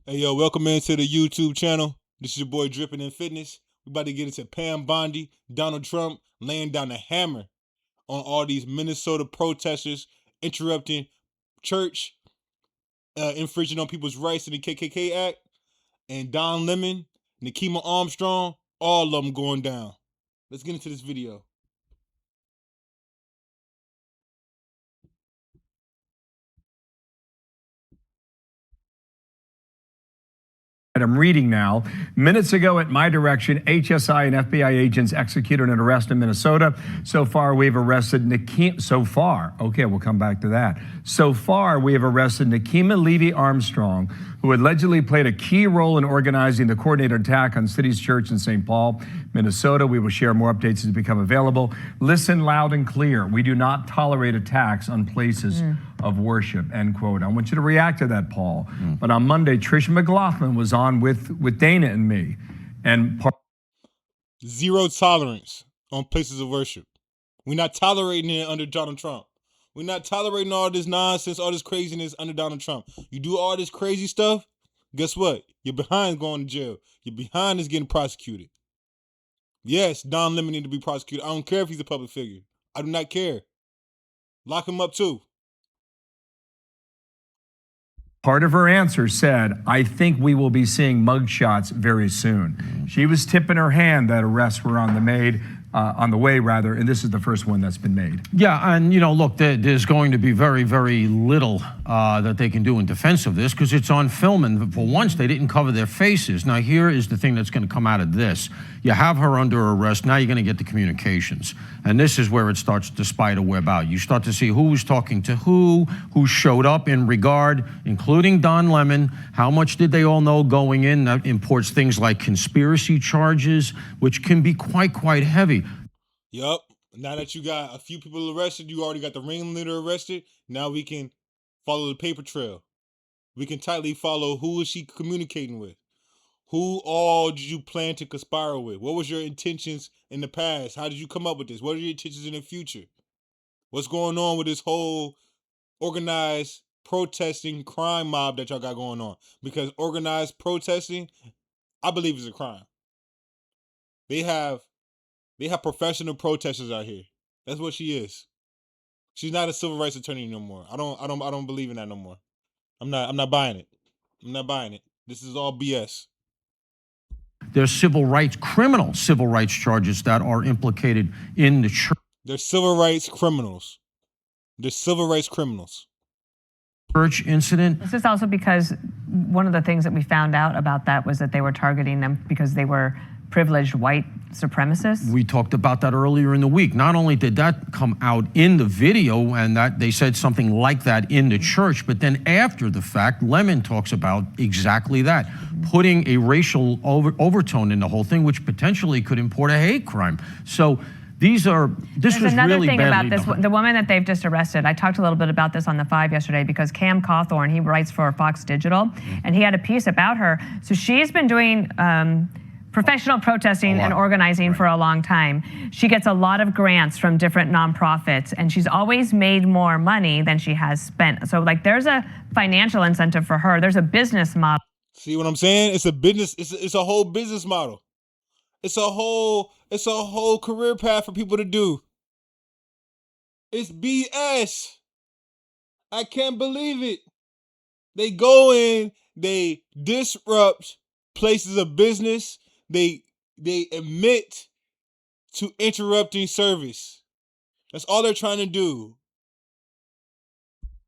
Hey yo, welcome into the YouTube channel. This is your boy Drippin' in Fitness. We about to get into BONDI, Donald Trump laying down the hammer on all these Minnesota protesters interrupting church, infringing on people's rights in the KKK Act, and Don Lemon, Nikema Armstrong, all of them going down. Let's get into this video. I'm reading now. Minutes ago at my direction, HSI and FBI agents executed an arrest in Minnesota. So far, we've arrested okay, we'll come back to that. So far, we have arrested Nikema Levy Armstrong, who allegedly played a key role in organizing the coordinated attack on City's Church in St. Paul, Minnesota. We will share more updates as they become available. Listen loud and clear. We do not tolerate attacks on places of worship, end quote. I want you to react to that, Paul. But on Monday, Tricia McLaughlin was on with Dana and me. And zero tolerance on places of worship. We're not tolerating it under Donald Trump. We're not tolerating all this nonsense, all this craziness under Donald Trump. You do all this crazy stuff, guess what? You're behind going to jail. You're behind is getting prosecuted. Yes, Don Lemon need to be prosecuted. I don't care if he's a public figure. I do not care. Lock him up too. part of her answer said, I think we will be seeing mugshots very soon. She was tipping her hand that arrests were on the way, and this is the first one that's been made. Yeah, and look, there's going to be very, very little that they can do in defense of this because it's on film, and for once they didn't cover their faces. Now here is the thing that's going to come out of this. You have her under arrest, now you're going to get the communications. And this is where it starts to spider web out. You start to see who was talking to who showed up in regard, including Don Lemon. How much did they all know going in? That imports things like conspiracy charges, which can be quite heavy. Yup. Now that you got a few people arrested, you already got the ringleader arrested. Now we can follow the paper trail. We can tightly follow who is she communicating with. Who all did you plan to conspire with? What was your intentions in the past? How did you come up with this? What are your intentions in the future? What's going on with this whole organized protesting crime mob that y'all got going on? Because organized protesting, I believe, is a crime. They have professional protesters out here. That's what she is. She's not a civil rights attorney no more. I don't believe in that no more. I'm not buying it. I'm not buying it. This is all BS. There's criminal civil rights charges that are implicated in the church. They're civil rights criminals. They're civil rights criminals. Church incident. This is also because one of the things that we found out about that was that they were targeting them because they were privileged white supremacists. We talked about that earlier in the week. Not only did that come out in the video and that they said something like that in the church, but then after the fact, Lemon talks about exactly that, putting a racial overtone in the whole thing, which potentially could import a hate crime. So this was another really thing badly about this. done. The woman that they've just arrested, I talked a little bit about this on the 5 yesterday because Cam Cawthorn, he writes for Fox Digital, and he had a piece about her. So she's been doing professional protesting and organizing for a long time. She gets a lot of grants from different nonprofits, and she's always made more money than she has spent. So like there's a financial incentive for her. There's a business model. See what I'm saying? It's a business, it's a whole business model. It's a whole career path for people to do. It's BS. I can't believe it. They go in, they disrupt places of business. They admit to interrupting service. That's all they're trying to do.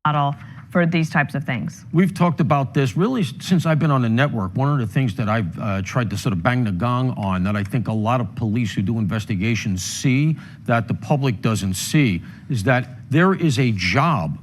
Model for these types of things. We've talked about this really since I've been on the network. One of the things that I've tried to sort of bang the gong on that I think a lot of police who do investigations see that the public doesn't see is that there is a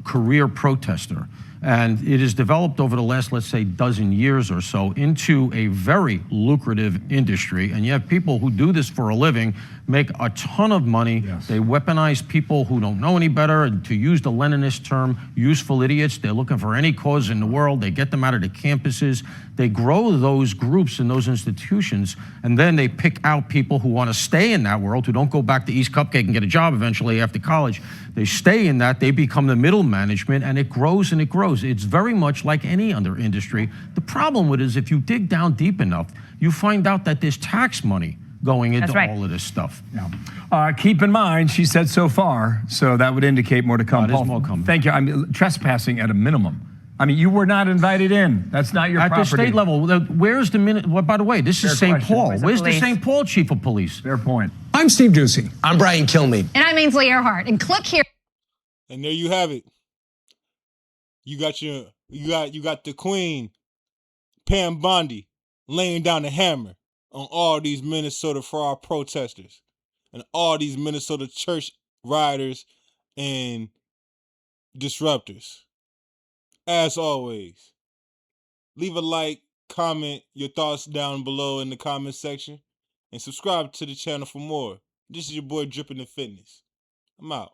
career protester. And it has developed over the last, let's say, dozen years or so into a very lucrative industry. And you have people who do this for a living make a ton of money. Yes. They weaponize people who don't know any better, and to use the Leninist term, useful idiots. They're looking for any cause in the world. They get them out of the campuses. They grow those groups and those institutions, and then they pick out people who want to stay in that world, who don't go back to East Cupcake and get a job eventually after college. They stay in that. They become the middle management, and it grows and it grows. It's very much like any other industry. The problem with it is if you dig down deep enough, you find out that there's tax money going into all of this stuff. Yeah. Keep in mind, she said so far, so that would indicate more to come. There's more coming. Thank you. I mean, trespassing at a minimum. I mean, you were not invited in. That's not your property. At the state level, where's the minute? Well, by the way, this is St. Paul. Where's the St. Paul chief of police? Fair point. I'm Steve Ducey. I'm Brian Kilmeade. And I'm Ainsley Earhart. And click here. And there you have it. You got the queen, Pam Bondi, laying down the hammer on all these Minnesota fraud protesters and all these Minnesota church rioters and disruptors. As always, leave a like, comment your thoughts down below in the comment section, and subscribe to the channel for more. This is your boy Drippin' in Fitness. I'm out.